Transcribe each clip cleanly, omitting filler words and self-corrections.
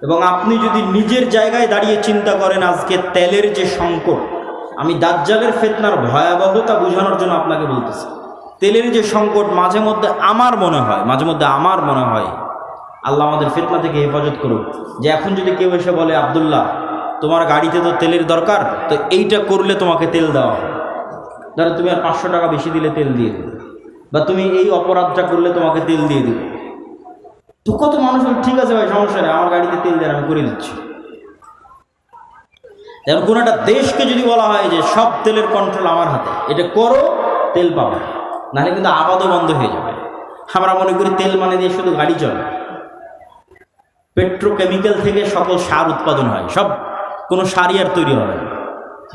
এবং আপনি যদি নিজের জায়গায় দাঁড়িয়ে চিন্তা করেন, আজকে তেলের যে সংকট, আমি দাজ্জালের ফিতনার ভয়াবহতা বোঝানোর জন্য আপনাকে বলতেছি। তেলের যে সংকট, মাঝে মধ্যে আমার মনে হয় আল্লাহ আমাদের ফিতনা থেকে হেফাজত করুক। যে এখন যদি কেউ এসে বলে, আব্দুল্লাহ তোমার গাড়িতে তো তেলের দরকার, তো এইটা করলে তোমাকে তেল দেওয়া হবে, ধরো তুমি আর 500 টাকা বেশি দিলে তেল দিয়ে দেবে, বা তুমি এই অপরাধটা করলে তোমাকে তেল দিয়ে দেবে। তো কত মানুষ ঠিক আছে ভাই, সমস্যা নেই, আমার গাড়িতে তেল দেন, আমি করে দিচ্ছি। যেমন কোনো একটা দেশকে যদি বলা হয় যে সব তেলের কন্ট্রোল আমার হাতে, এটা করো, তেল পাবে, নাহলে কিন্তু আবাদও বন্ধ হয়ে যাবে। আমরা মনে করি তেল মানে দিয়ে শুধু গাড়ি চলে। পেট্রোকেমিক্যাল থেকে সকল সার উৎপাদন হয়, সব কোনো সারই আর তৈরি হবে না।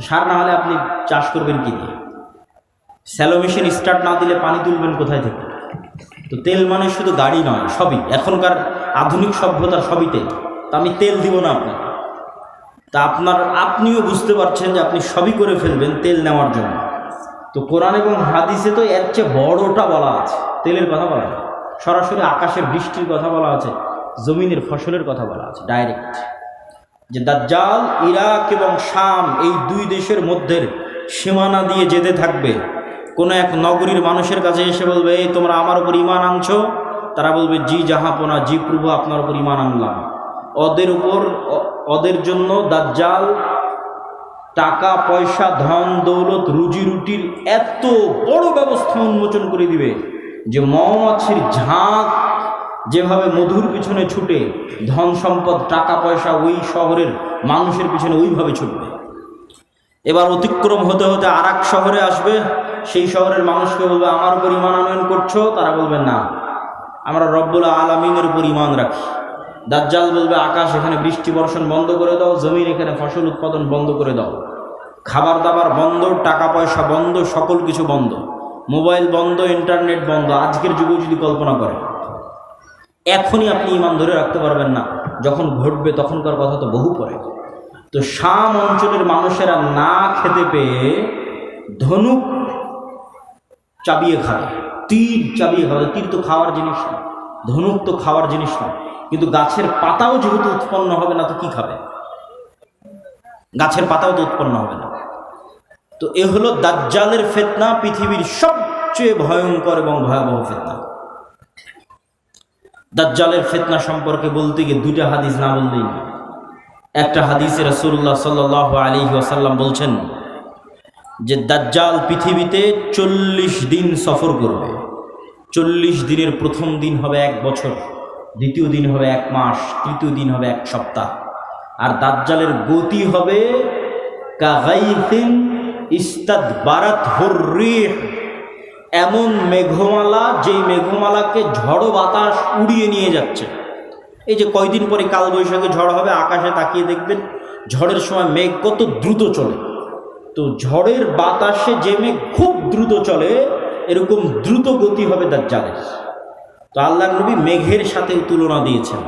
সার না হলে আপনি চাষ করবেন কি দিয়ে? স্যালো মেশিন স্টার্ট না দিলে পানি তুলবেন কোথায় থেকে? তো তেল মানে শুধু গাড়ি নয়, সবই। এখনকার আধুনিক সভ্যতার সবই তেল। তা আমি তেল দিব না আপনাকে, তা আপনিও বুঝতে পারছেন যে আপনি সবই করে ফেলবেন তেল নেওয়ার জন্য। তো কোরআন এবং হাদিসে তো এর চেয়ে বড়টা বলা আছে, তেলের কথা বলা আছে, সরাসরি আকাশের বৃষ্টির কথা বলা আছে, জমিনের ফসলের কথা বলা আছে ডাইরেক্ট। যে দাজ্জাল ইরাক এবং শাম এই দুই দেশের মধ্যে সীমানা দিয়ে যেতে থাকবে। কোনো এক নগরীর মানুষের কাছে এসে বলবে, এই তোমরা আমার উপর ঈমান আনছো? তারা বলবে, জি জাহাপনা, জি প্রভু, আপনার উপর ঈমান আনলাম। ওদের জন্য দাজ্জাল টাকা পয়সা, ধন দৌলত, রুজি রুটির এত বড় ব্যবস্থা উন্মোচন করে দিবে যে মৌমাছির ঝাঁক যেভাবে মধুর পিছনে ছুটে, ধন সম্পদ টাকা পয়সা ওই শহরের মানুষের পিছনে ওইভাবে ছুটবে। এবার অতিক্রম হতে হতে আর এক শহরে আসবে, সেই শহরের মানুষকে বলবে, আমার উপর ঈমান আনয়ন করছো? তারা বলবে, না, আমরা রব্বুল আলামিনের উপর ঈমান রাখি। দাজ্জাল বলবে, আকাশ এখানে বৃষ্টি বর্ষণ বন্ধ করে দাও, জমিন এখানে ফসল উৎপাদন বন্ধ করে দাও, খাবার দাবার বন্ধ, টাকা পয়সা বন্ধ, সকল কিছু বন্ধ, মোবাইল বন্ধ, ইন্টারনেট বন্ধ। আজকের যুগে যদি কল্পনা করেন, এখনই আপনি ঈমান ধরে রাখতে পারবেন না, যখন ঘটবে তখনকার কথা তো বহু পরে। তো শাম অঞ্চলের মানুষেরা না খেতে পেয়ে ধনুক চাবিয়ে খাবে, তীর চাবিয়ে খাবে। তীর তো খাওয়ার জিনিস না, ধনুক তো খাওয়ার জিনিস না, কিন্তু গাছের পাতাও যেহেতু উৎপন্ন হবে না, তো কি খাবে? গাছের পাতাও তো উৎপন্ন হবে না। তো এ হলো দাজ্জালের ফিতনা, পৃথিবীর সবচেয়ে ভয়ঙ্কর এবং ভয়াবহ ফিতনা। দাজ্জালের ফিতনা সম্পর্কে বলতে গিয়ে দুইটা হাদিস না বললেই না। একটা হাদিসে রাসূলুল্লাহ সাল্লাল্লাহু আলাইহি ওয়াসাল্লাম বলছেন যে দাজ্জাল পৃথিবীতে 40 দিন সফর করবে। 40 দিনের প্রথম দিন হবে 1 বছর, দ্বিতীয় দিন হবে 1 মাস, তৃতীয় দিন হবে 1 সপ্তাহ। আর দাজ্জালের গতি হবে কাগাইথিন ইস্তাদবারাতহুর রিহ, এমন মেঘমালা যেই মেঘমালাকে ঝড়ো বাতাস উড়িয়ে নিয়ে যাচ্ছে। এই যে কয়দিন পরে কালবৈশাখী ঝড় হবে, আকাশে তাকিয়ে দেখবেন ঝড়ের সময় মেঘ কত দ্রুত চলে। তো ঝড়ের বাতাসে যে মেঘ খুব দ্রুত চলে, এরকম দ্রুত গতি হবে দাজ্জালের। তো আল্লাহর নবী মেঘের সাথে তুলনা দিয়েছেন।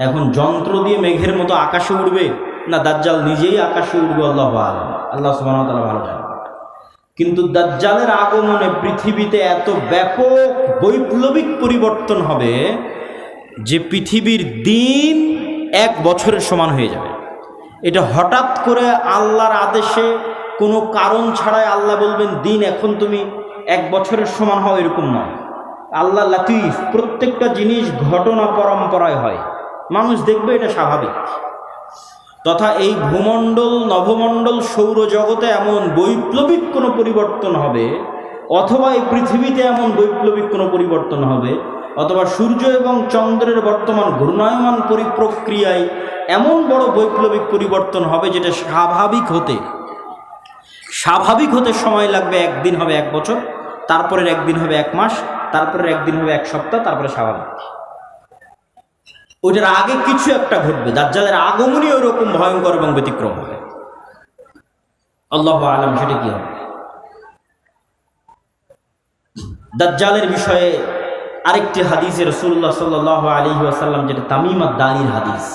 এখন যন্ত্র দিয়ে মেঘের মতো আকাশে উঠবে না দাজ্জাল নিজেই আকাশে উঠবে, আল্লাহু আ'লাম, আল্লাহ সুবহানাহু ওয়া তাআলা ভালো জানেন। কিন্তু দাজ্জালের আগমনে পৃথিবীতে এত ব্যাপক বৈপ্লবিক পরিবর্তন হবে যে পৃথিবীর দিন 1 বছরের সমান হয়ে যাবে। এটা হঠাৎ করে আল্লাহর আদেশে, কোনো কারণ ছাড়াই আল্লাহ বলবেন দিন এখন তুমি 1 বছরের সমান হও, এরকম নয়। আল্লাহ লাতিফ, প্রত্যেকটা জিনিস ঘটনা পরম্পরায় হয়, মানুষ দেখবে এটা স্বাভাবিক। তথা এই ভূমণ্ডল, নভমণ্ডল, সৌরজগতে এমন বৈপ্লবিক কোনো পরিবর্তন হবে, অথবা এই পৃথিবীতে এমন বৈপ্লবিক কোনো পরিবর্তন হবে, অথবা সূর্য এবং চন্দ্রের বর্তমান ঘূর্ণায়মান পরিপ্রক্রিয়ায় এমন বড় বৈপ্লবিক পরিবর্তন হবে যেটা স্বাভাবিক হতে সময় লাগবে। 1 দিন হবে 1 বছর, তারপরের 1 দিন হবে 1 মাস, তারপরের 1 দিন হবে 1 সপ্তাহ, তারপরে স্বাভাবিক। ওইটার আগে কিছু একটা ঘটবে। দাজ্জালের আগমনই ওরকম ভয়ঙ্কর এবং ব্যতিক্রম হবে। আল্লাহু আ'লাম সেটা কি হবে। দাজ্জালের বিষয়ে আরেকটি হাদিসে রাসূলুল্লাহ সাল্লাল্লাহু আলাইহি ওয়াসাল্লাম, যেটা তামিম আদ-দারির হাদিস,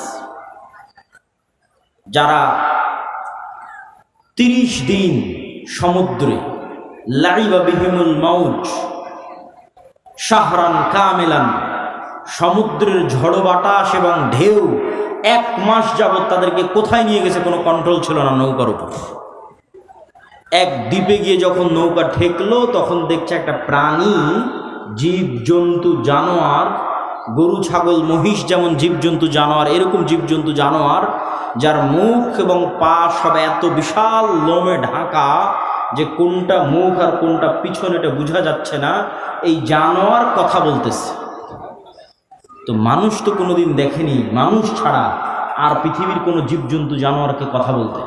যারা 30 দিন সমুদ্রে লাইবা বিহিমুল মাউজ শাহরান কামিলান, সমুদ্রের ঝড়ো বাতাস এবং ঢেউ 1 মাস যাবৎ তাদেরকে কোথায় নিয়ে গেছে কোনো কন্ট্রোল ছিল না নৌকার উপর। এক দ্বীপে গিয়ে যখন নৌকা ঠেকলো তখন দেখছে একটা প্রাণী, জীবজন্তু, জানোয়ার, গরু ছাগল মহিষ যেমন জীবজন্তু জানোয়ার, এরকম জীবজন্তু জানোয়ার যার মুখ এবং পা সব এত বিশাল লোমে ঢাকা যে কোনটা মুখ আর কোনটা পিছন এটা বোঝা যাচ্ছে না। এই জানোয়ার কথা বলতেছে। তো মানুষ তো কোনোদিন দেখেনি, মানুষ ছাড়া আর পৃথিবীর কোনো জীবজন্তু জানোয়ারকে কথা বলতে।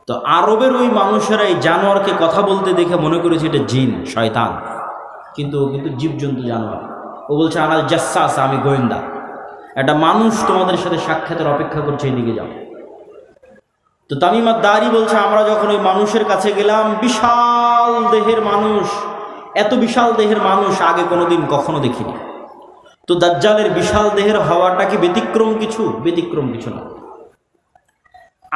তো আরবের ওই মানুষেরা এই জানোয়ারকে কথা বলতে দেখে মনে করেছে এটা জিন, শয়তান, কিন্তু জীবজন্তু জানোয়ার। ও বলছে আনাল জাসাস, আমি গোয়েন্দা, একটা মানুষ তোমাদের সাথে সাক্ষাতের অপেক্ষা করছে, এদিকে যাও। তো তামিম আদ-দারি বলছে আমরা যখন ওই মানুষের কাছে গেলাম, বিশাল দেহের মানুষ, এত বিশাল দেহের মানুষ আগে কোনোদিন কখনো দেখিনি। তো দাজ্জালের বিশাল দেহের হওয়াটা কি ব্যতিক্রম কিছু? ব্যতিক্রম কিছু না।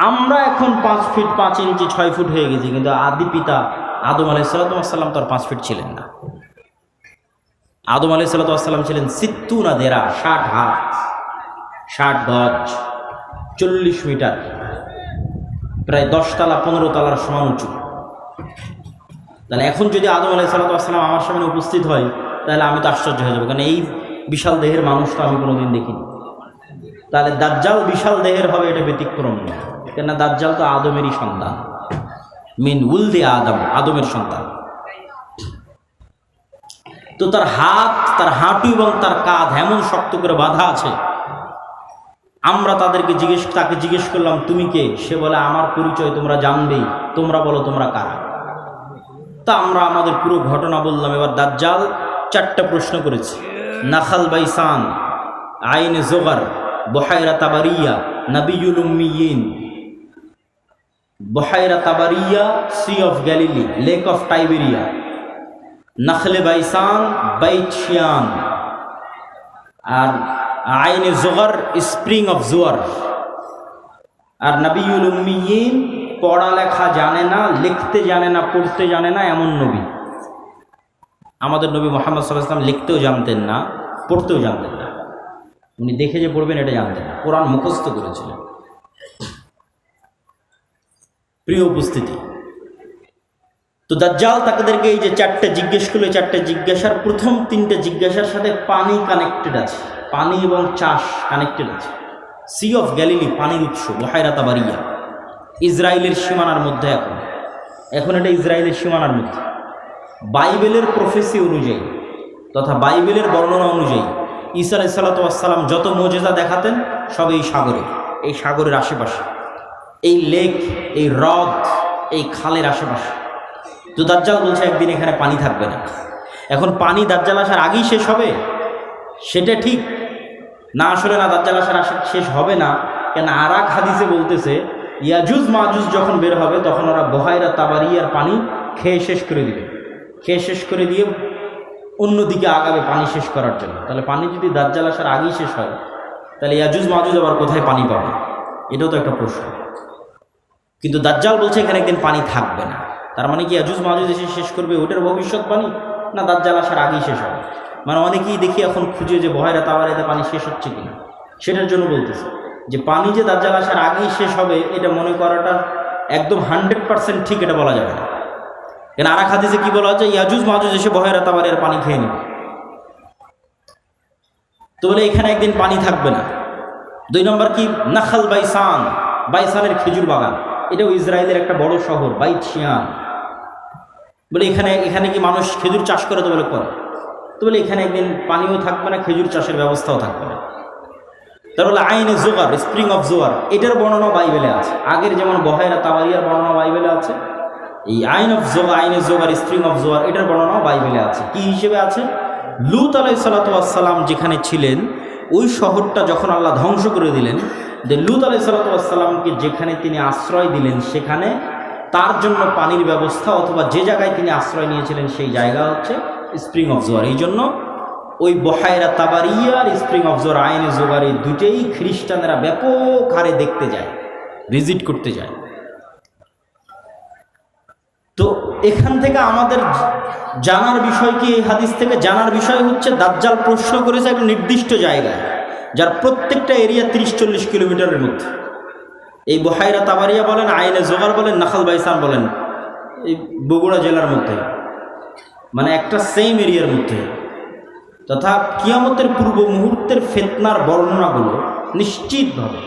আমরা এখন 5 ফিট 5 ইঞ্চি 6 ফুট হয়ে গেছি, কিন্তু আদি পিতা আদম আলাইহিস সালাম তো আর 5 ফিট ছিলেন না। আদম আলাইহিস সালাম ছিলেন 60 দেরা, 60 হাত, 60 গজ, 40 মিটার, প্রায় 10 তলা 15 তলার সমান উঁচু। তাহলে এখন যদি আদম আলাইহিস সালাম আমার সামনে উপস্থিত হয় তাহলে আমি তো আশ্চর্য হয়ে যাবো, কারণ এই বিশাল দেহের মানুষটা আমি কোনোদিন দেখিনি। তাহলে দাজ্জাল বিশাল দেহের হবে, এটা ব্যতিক্রম নয়, কেননা দাজ্জাল তো আদমেরই সন্তান, মিন উলদে আদম, আদমের সন্তান। তো তার হাত, তার হাঁটু এবং তার কাঁধ এমন শক্ত করে বাঁধা আছে। আমরা তাকে জিজ্ঞেস করলাম তুমি কে? সে বলে আমার পরিচয় তোমরা জানবেই, তোমরা বলো তোমরা কারা। তা আমরা আমাদের পুরো ঘটনা বললাম। এবার দাজ্জাল 4টা প্রশ্ন করেছে। নাখাল বাইসান, আইনে জোগার, বহায়রা তাবারিয়া, নবিয়ুল উম্মিয়িন। বহায়রা তাবারিয়া, sea of Galilee, lake of Tiberia. নাখলে বাইসান, বাইত শিয়ান। আর আইনে জোগার, স্প্রিং অফ জোয়ার। আর নবিয়ুল উম্মিয়িন, পড়ালেখা জানে না, লিখতে জানে না, পড়তে জানে না, এমন নবী। আমাদের নবী মুহাম্মদ সাল্লাল্লাহু আলাইহি ওয়াসাল্লাম লিখতেও জানতেন না, পড়তেও জানতেন না। উনি দেখে যে পড়বেন এটা জানতেন না, কোরআন মুখস্থ করেছিলেন। প্রিয় উপস্থিতি, তো দাজ্জাল তাদেরকে এই যে 4টে জিজ্ঞেস করলো, 4টে জিজ্ঞাসার প্রথম 3টে জিজ্ঞাসার সাথে পানি কানেক্টেড আছে, পানি এবং চাষ কানেক্টেড আছে। সি অফ গ্যালিলি, পানির উৎস, বহায়রা তাবারিয়া, ইসরায়েলের সীমানার মধ্যে। এখন এটা ইসরায়েলের সীমানার মধ্যে। বাইবেলের প্রফেসি অনুযায়ী তথা বাইবেলের বর্ণনা অনুযায়ী ঈসা আলাইহিস সালাম যত মুজিজা দেখাতেন সব এই সাগরের আশেপাশে, এই লেক, এই হ্রদ, এই খালের আশেপাশে। তো দাজ্জাল বলছে একদিন এখানে পানি থাকবে না। এখন পানি দাজ্জাল আসার আগেই শেষ হবে সেটা ঠিক না, আসলে না, দাজ্জাল আসার শেষ হবে না। কেন আর এক হাদিসে বলতেছে ইয়াজুজ মাজুজ যখন বের হবে তখন ওরা বহায়রা তাবারিয়ার পানি খেয়ে শেষ করে দিবে, খেয়ে শেষ করে দিয়ে অন্যদিকে আগাবে পানি শেষ করার জন্য। তাহলে পানি যদি দাজ্জাল আসার আগেই শেষ হয় তাহলে ইয়াজুজ মাজুজ আবার কোথায় পানি পাবে? এটাও তো একটা প্রশ্ন। কিন্তু দাজ্জাল বলছে এখানে একদিন পানি থাকবে না। তার মানে কি ইয়াজুজ মাজুজ এসে শেষ করবে ওটার ভবিষ্যৎবাণী, না দাজ্জাল আসার আগেই শেষ হবে? মানে অনেকেই দেখি এখন খুঁজে যে বহায়রা তাবারিয়াতে পানি শেষ হচ্ছে কিনা, সেটার জন্য বলতেছে যে পানি যে দাজ্জাল আসার আগেই শেষ হবে এটা মনে করাটা একদম 100% ঠিক এটা বলা যাবে না। কেন আর এক হাদিসে কি বলা হচ্ছে? ইয়াজুজ মাজুজ এসে বহায়রা তাবারিয়ার পানি খেয়ে নেবে। তো বলে এখানে একদিন পানি থাকবে না। 2 নম্বর কি? নাখাল বাইসান, বাইসানের খেজুর বাগান, এটাও ইসরায়েলের একটা বড় শহর, বাইত শিয়ান। বলে এখানে কি মানুষ খেজুর চাষ করে? তো বলে করে। তো বলে এখানে একদিন পানিও থাকবে না, খেজুর চাষের ব্যবস্থাও থাকবে না। তার বলে আইনে জোগার, স্প্রিং অফ জোয়ার, এটার বর্ণনা বাইবেলে আছে। আগের যেমন বহায়রা তাবারিয়ার বর্ণনা বাইবেলে আছে, এই আইনে জোগার, স্প্রিং অফ জোয়ার, এটার বর্ণনা বাইবেলে আছে। কি হিসেবে আছে? লূত আলাইহিস সালাম যেখানে ছিলেন ওই শহরটা যখন আল্লাহ ধ্বংস করে দিলেন, যে লূত আলাইহিস সালামকে যেখানে তিনি আশ্রয় দিলেন সেখানে তার জন্য পানির ব্যবস্থা, অথবা যে জায়গায় তিনি আশ্রয় নিয়েছিলেন সেই জায়গা হচ্ছে স্প্রিং অফ জোয়ার। এই জন্য ওই বহায়রা তাবারিয়া আর স্প্রিং অফ জোয়ার, আইনে জোগার, এই দুটেই খ্রিস্টানেরা ব্যাপক হারে দেখতে যায়, ভিজিট করতে যায়। তো এখান থেকে আমাদের জানার বিষয় কি, এই হাদিস থেকে জানার বিষয় হচ্ছে দাজ্জাল প্রশ্ন করেছে একটা নির্দিষ্ট জায়গায়, যার প্রত্যেকটা এরিয়া 30-40 কিলোমিটারের মধ্যে। এই বহাইরা তাবারিয়া বলেন, আইনে জোগার বলেন, নাখাল বাইসান বলেন, এই বগুড়া জেলার মধ্যে, মানে একটা সেম এরিয়ার মধ্যে। তথা কিয়ামতের পূর্ব মুহূর্তের ফিতনার বর্ণনাগুলো নিশ্চিতভাবে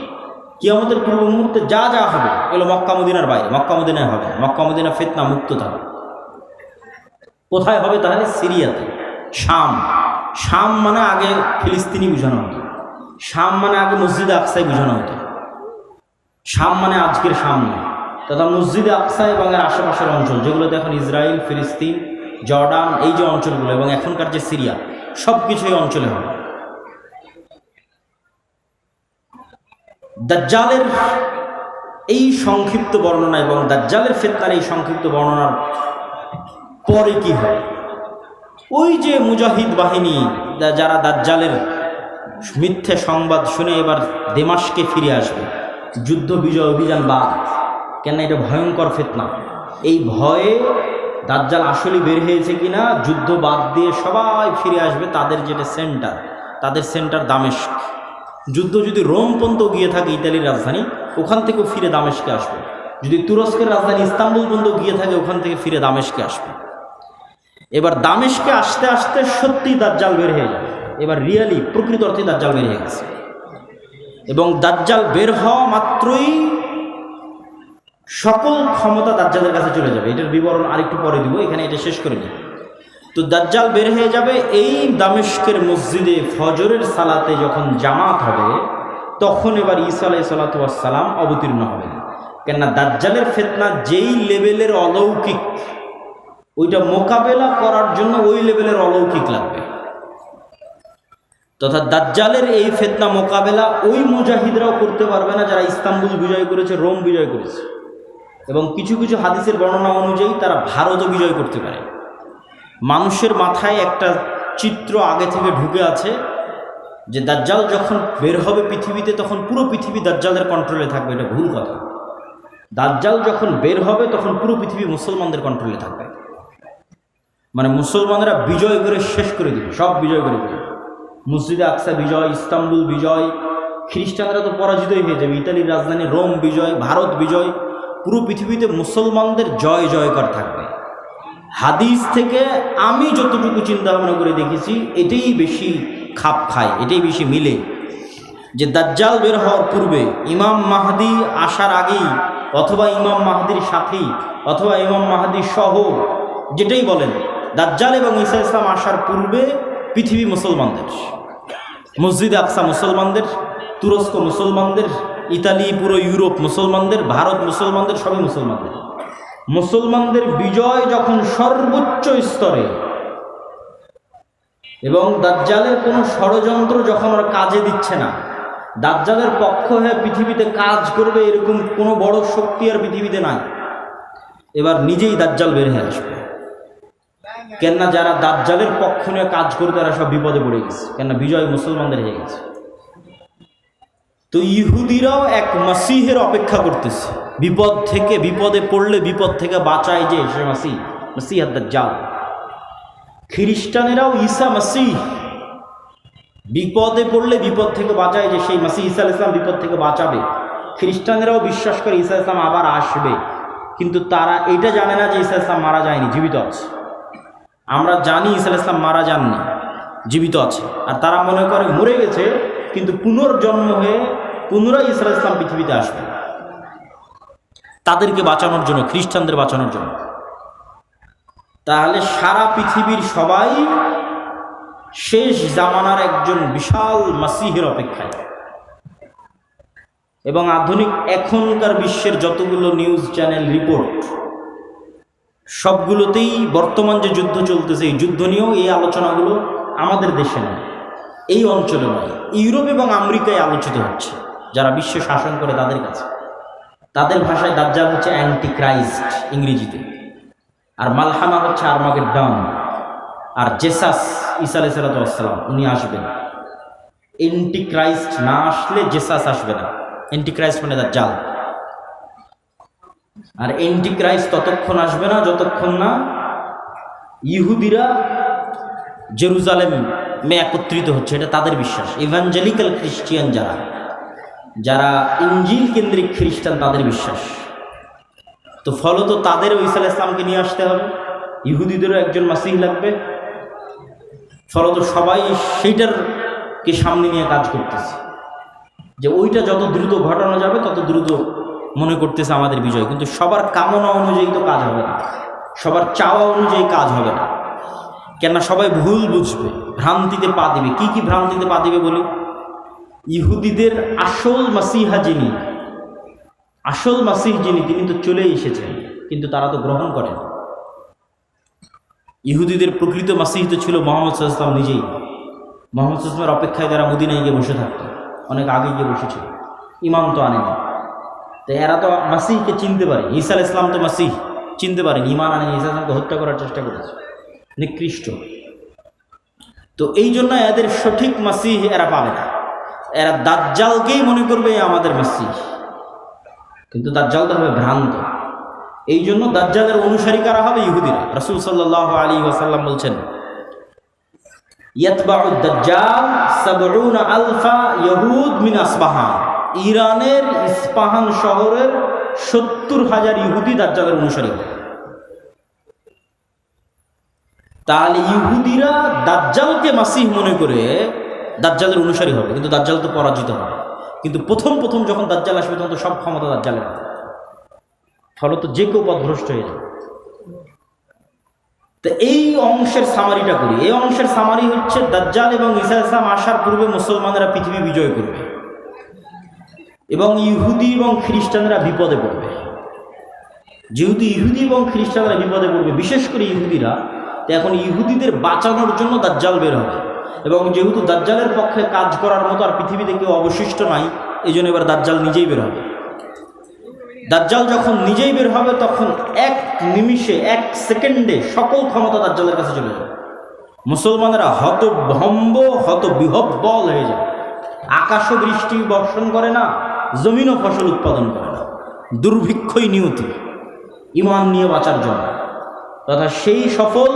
কিয়ামতের পূর্ব মুহূর্তে যা যা হবে এগুলো মক্কা মদিনার বাইরে, মক্কা মদিনায় হবে না। মক্কা মদিনা ফিতনা মুক্ত থাকবে। কোথায় হবে তাহলে? সিরিয়াতে, শাম। শাম মানে আগে ফিলিস্তিনি বোঝানো হতো, শাম মানে আগে মসজিদে আকসাই বোঝানো হতো। শাম মানে আজকের শাম নয়, তথা মসজিদে আকসা এবং এর আশেপাশের অঞ্চল যেগুলোতে এখন ইসরায়েল, ফিলিস্তিন, জর্ডান, এই যে অঞ্চলগুলো এবং এখনকার যে সিরিয়া, সব কিছু এই অঞ্চলে হবে। দাজ্জালের এই সংক্ষিপ্ত বর্ণনা এবং দাজ্জালের ফিতনার এই সংক্ষিপ্ত বর্ণনার পরে কি হয়? ওই যে মুজাহিদ বাহিনী যারা দাজ্জালের মিথ্যে সংবাদ শুনে এবার দেমাশকে ফিরে আসবে, যুদ্ধ বিজয় অভিযান বাদ, কেন এটা ভয়ঙ্কর ফিতনা। এই ভয়ে দাজ্জাল আসলে বের হয়েছে কিনা, যুদ্ধ বাদ দিয়ে সবাই ফিরে আসবে তাদের যেটা সেন্টার, তাদের সেন্টার দামেস্ক। যুদ্ধ যদি রোম পর্যন্ত গিয়ে থাকে, ইতালির রাজধানী, ওখান থেকেও ফিরে দামেস্কে আসবে। যদি তুরস্কের রাজধানী ইস্তাম্বুল পর্যন্ত গিয়ে থাকে, ওখান থেকে ফিরে দামেস্কে আসবে। এবার দামেস্কে আসতে আসতে সত্যি দাজ্জাল বের হয়ে যাবে। এবার রিয়েলি প্রকৃত অর্থে দাজ্জাল বের হয়ে গেছে। এবং দাজ্জাল বের হওয়া মাত্রই সকল ক্ষমতা দাজ্জালের কাছে চলে যাবে। এটার বিবরণ আরেকটু পরে দিব, এখানে এটা শেষ করে নিই। তো দাজ্জাল বের হয়ে যাবে। এই দামেস্কের মসজিদে ফজরের সালাতে যখন জামাত হবে, তখন এবার ঈসা আলাইহিস সালাতু ওয়াস সালাম অবতীর্ণ হবেন। কেননা দাজ্জালের ফিতনা যেই লেভেলের অলৌকিক, ওইটা মোকাবেলা করার জন্য ওই লেভেলের অলৌকিক লাগবে। তথা দাজ্জালের এই ফিতনা মোকাবেলা ওই মুজাহিদরাও করতে পারবে না যারা ইস্তাম্বুল বিজয় করেছে, রোম বিজয় করেছে। এবং কিছু কিছু হাদিসের বর্ণনা অনুযায়ী তারা ভারতও বিজয় করতে পারে। মানুষের মাথায় একটা চিত্র আগে থেকে ঢুকে আছে যে দাজ্জাল যখন বের হবে পৃথিবীতে, তখন পুরো পৃথিবী দাজ্জালের কন্ট্রোলে থাকবে। এটা ভুল কথা। দাজ্জাল যখন বের হবে তখন পুরো পৃথিবী মুসলমানদের কন্ট্রোলে থাকবে। মানে মুসলমানরা বিজয় করে শেষ করে দিবে, সব বিজয় করে দিবে। মসজিদে আকসা বিজয়, ইস্তাম্বুল বিজয়, খ্রিস্টানরা তো পরাজিতই হয়ে যাবে, ইতালির রাজধানী রোম বিজয়, ভারত বিজয়, পুরো পৃথিবীতে মুসলমানদের জয় জয়কার থাকবে। হাদিস থেকে আমি যতটুকু চিন্তা ভাবনা করে দেখেছি, এটাই বেশি খাপ খায়, এটাই বেশি মিলে। যে দাজ্জাল বের হওয়ার পূর্বে, ইমাম মাহদি আসার আগেই, অথবা ইমাম মাহদির সাথেই, অথবা ইমাম মাহদি সহ, যেটাই বলেন, দাজ্জাল এবং ঈসা ইসলাম আসার পূর্বে পৃথিবী মুসলমানদের, মসজিদে আকসা মুসলমানদের, তুরস্ক মুসলমানদের, ইতালি, পুরো ইউরোপ মুসলমানদের, ভারত মুসলমানদের, সবই মুসলমানদের। মুসলমানদের বিজয় যখন সর্বোচ্চ স্তরে এবং দাজ্জালের কোনো ষড়যন্ত্র যখন ওরা কাজে দিচ্ছে না, দাজ্জালের পক্ষ হয়ে পৃথিবীতে কাজ করবে এরকম কোনো বড় শক্তি আর পৃথিবীতে নাই, এবার নিজেই দাজ্জাল বের হয়ে আসবে। কেননা যারা দাজ্জালের পক্ষ নিয়ে কাজ করবে তারা সব বিপদে পড়ে গেছে, কেননা বিজয় মুসলমানদের হয়ে গেছে। তো ইহুদিরাও এক মাসিহের অপেক্ষা করতেছে, বিপদ থেকে, বিপদে পড়লে বিপদ থেকে বাঁচায় যে সে মাসিহ, মাসিহ দাজ্জাল। খ্রিস্টানেরাও ঈসা মাসিহ, বিপদে পড়লে বিপদ থেকে বাঁচায় যে সেই মাসিহ ঈসা আলাইহিস সালাম বিপদ থেকে বাঁচাবে। খ্রিস্টানেরাও বিশ্বাস করে ঈসা আলাইহিস সালাম আবার আসবে, কিন্তু তারা এটা জানে না যে ঈসা আলাইহিস সালাম মারা যায়নি, জীবিত আছে। আমরা জানি ঈসা আলাইহিস সালাম মারা যাননি, জীবিত আছে। আর তারা মনে করে মরে গেছে, কিন্তু পুনর্জন্ম হয়ে পুনরায় ঈসা আলাইহিস সালাম পৃথিবীতে আসবে তাদেরকে বাঁচানোর জন্য, খ্রিস্টানদের বাঁচানোর জন্য। তাহলে সারা পৃথিবীর সবাই শেষ জামানার একজন বিশাল মাসিহের অপেক্ষায়। এবং আধুনিক এখনকার বিশ্বের যতগুলো নিউজ চ্যানেল রিপোর্ট, সবগুলোতেই বর্তমান যে যুদ্ধ চলতেছে, এই যুদ্ধ নিয়েও এই আলোচনাগুলো আমাদের দেশে নয়, এই অঞ্চলে নয়, ইউরোপ এবং আমেরিকায় আলোচিত হচ্ছে। যারা বিশ্ব শাসন করে তাদের কাছে, তাদের ভাষায় দাজ্জাল হচ্ছে অ্যান্টি ক্রাইস্ট ইংরেজিতে, আর মালহামা হচ্ছে আর্মাগেড্ডন, আর জেসাস ঈসা আলাইহিস সালাম উনি আসবেন। অ্যান্টি ক্রাইস্ট না আসলে জেসাস আসবে না। অ্যান্টি ক্রাইস্ট মানে দাজ্জাল। আর এন্টিক্রাইস্ট ততক্ষণ আসবে না যতক্ষণ না ইহুদিরা জেরুজালেমে একত্রিত হচ্ছে, এটা তাদের বিশ্বাস। ইভাঞ্জেলিক্যাল খ্রিস্টিয়ান যারা ইঞ্জিল কেন্দ্রিক খ্রিস্টান, তাদের বিশ্বাস। তো ফলত তাদেরও ঈসা আলাইহিস সালামকে নিয়ে আসতে হবে, ইহুদিদেরও একজন মাসিহ লাগবে। ফলত সবাই সেইটারকে সামনে নিয়ে কাজ করতেছে যে ওইটা যত দ্রুত ঘটানো যাবে তত দ্রুত মনে করতেছে আমাদের বিজয়। কিন্তু সবার কামনা অনুযায়ী তো কাজ হবে না, সবার চাওয়া অনুযায়ী কাজ হবে না। কেননা সবাই ভুল বুঝবে, ভ্রান্তিতে পা দিবে। কি কি ভ্রান্তিতে পা দিবে বলি? ইহুদিদের আসল মাসিহা যিনি, আসল মাসিহ যিনি, তিনি তো চলে এসেছেন, কিন্তু তারা তো গ্রহণ করেন। ইহুদিদের প্রকৃত মাসিহ তো ছিল মুহাম্মদ সাল্লাল্লাহু আলাইহি ওয়াসাল্লাম নিজেই। মুহাম্মদ সাল্লাল্লাহু আলাইহি ওয়াসাল্লামের অপেক্ষায় তারা মদিনায় গিয়ে বসে থাকতো, অনেক আগে গিয়ে বসেছিল, ইমান তো আনেনি। তো এরা তো মাসিহকে চিনতে পারে, ঈসা আলাইহিস সালাম তো মাসিহ চিনতে পারেন, ইমান আনেনি, ঈসা আলাইহিস সালামকে হত্যা করার চেষ্টা করেছে, নিকৃষ্ট। তো এই জন্য এদের সঠিক মাসিহ এরা পাবে না। এরা দাজ্জালকেই মনে করবে আমাদের মাসিহ, কিন্তু দাজ্জাল তো হবে ভ্রান্ত। এই জন্য দাজ্জালের অনুসারী কারা হবে? ইহুদিরা। রাসূল সাল্লাল্লাহু আলাইহি ওয়াসাল্লাম বলছেন, ইয়াতবাউদ দাজ্জাল ৭০ আলফা ইহুদ মিন আসবাহান। ইরানের ইস্পাহান শহরের ৭০,০০০ ইহুদি দাজ্জালের অনুসারী হবে। তাহলে ইহুদিরা দাজ্জালকে মাসিহ মনে করে দাজ্জালের অনুসারী হবে, কিন্তু দাজ্জাল তো পরাজিত হবে। কিন্তু প্রথম যখন দাজ্জাল আসবে তখন তো সব ক্ষমতা দাজ্জালের হবে, ফলত যে কেউ পথভ্রষ্ট হয়ে যাবে। তো এই অংশের সামারিটা করি। এই অংশের সামারি হচ্ছে, দাজ্জাল এবং ঈসা আলাইহিস সালাম আসার পূর্বে মুসলমানেরা পৃথিবী বিজয় করবে এবং ইহুদি এবং খ্রিস্টানরা বিপদে পড়বে। যেহেতু ইহুদি এবং খ্রিস্টানরা বিপদে পড়বে, বিশেষ করে ইহুদিরা, তো এখন ইহুদিদের বাঁচানোর জন্য দাজ্জাল বের হবে। এবং যেহেতু দাজ্জালের পক্ষে কাজ করার মতো আর পৃথিবীতে কেউ অবশিষ্ট নাই, এই জন্য এবার দাজ্জাল নিজেই বের হবে। দাজ্জাল যখন নিজেই বের হবে তখন এক নিমিষে, এক সেকেন্ডে সকল ক্ষমতা দাজ্জালের কাছে চলে যাবে। মুসলমানেরা হতভম্ব, হতবিহ্বল হয়ে যাবে। আকাশও বৃষ্টি বর্ষণ করে না, জমিনও ফসল উৎপাদন করে না, দুর্ভিক্ষই নিয়তি ইমান নিয়ে বাঁচার জন্য। তথা সেই সফল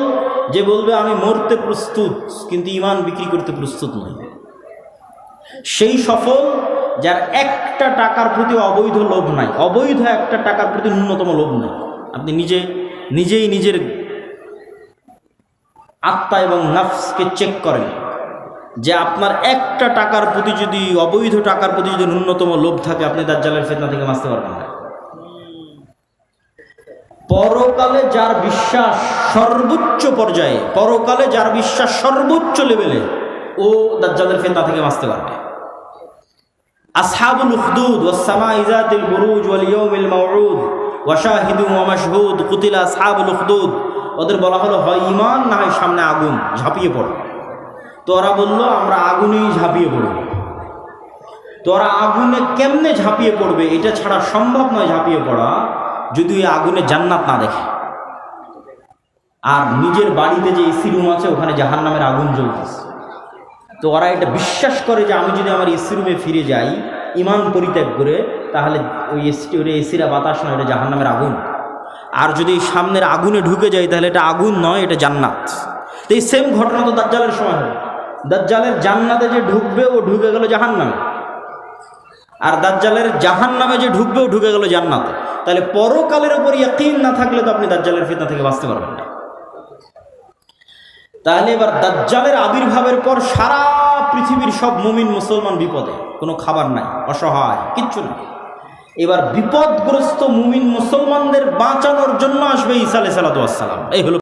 যে বলবে আমি মরতে প্রস্তুত কিন্তু ইমান বিক্রি করতে প্রস্তুত নই। সেই সফল যার একটা টাকার প্রতি অবৈধ লোভ নাই, অবৈধ একটা টাকার প্রতি ন্যূনতম লোভ নাই। আপনি নিজেই নিজের আত্মা এবং নফসকে চেক করেন যে আপনার একটা টাকার প্রতি যদি, অবৈধ টাকার প্রতি যদি ন্যূনতম লোভ থাকে, আপনি দাজ্জালের ফিতনা থেকে বাঁচতে পারবেন না। পরকালে যার বিশ্বাস সর্বোচ্চ পর্যায়ে, পরকালে যার বিশ্বাস সর্বোচ্চ লেভেলে, ও দাজ্জালের ফিতনা থেকে বাঁচতে পারবে। আসহাবুল উখদুদ ওয়াস সামাই যাতিল বুরুজ ওয়াল ইয়াউমিল মাউউদ ওয়া শাহিদু ওয়া মাশহুদ কুতিলা আসহাবুল উখদুদ। ওদের বলা হলো হয় ঈমান না হয় সামনে আগুন, ঝাঁপিয়ে পড়ো। তো ওরা বললো আমরা আগুনেই ঝাঁপিয়ে পড়ব। তো ওরা আগুনে কেমনে ঝাঁপিয়ে পড়বে এটা ছাড়া সম্ভব নয় ঝাঁপিয়ে পড়া, যদি ওই আগুনে জান্নাত না দেখে। আর নিজের বাড়িতে যে এসি রুম আছে ওখানে জাহান্নামের আগুন জ্বলতেছে। তো ওরা এটা বিশ্বাস করে যে আমি যদি আমার এসি রুমে ফিরে যাই ইমান পরিত্যাগ করে, তাহলে ওই এসিরা বাতাস নয়, এটা জাহান্নামের আগুন। আর যদি সামনের আগুনে ঢুকে যাই তাহলে এটা আগুন নয়, এটা জান্নাত। তো এই সেম ঘটনা তো দাজ্জালের সময় হবে। দাজ্জালের জান্নাতে যে ঢুকবে ও ঢুকে গেল জাহান্নামে, আর দাজ্জালের জাহান্নামে যে ঢুকবে ও ঢুকে গেল জান্নাতে। তাহলে পরকালের উপর ইয়াকিন না থাকলে তো আপনি দাজ্জালের ফিতনা থেকে বাঁচতে পারবেন না। তাহলে এবার দাজ্জালের আবির্ভাবের পর সারা পৃথিবীর সব মুমিন মুসলমান বিপদে, কোনো খাবার নাই, অসহায়, কিচ্ছু না। এবার বিপদগ্রস্ত মুমিন মুসলমানদের বাঁচানোর জন্য আসবে ঈসা আলাইহিস সালাম। এই হলো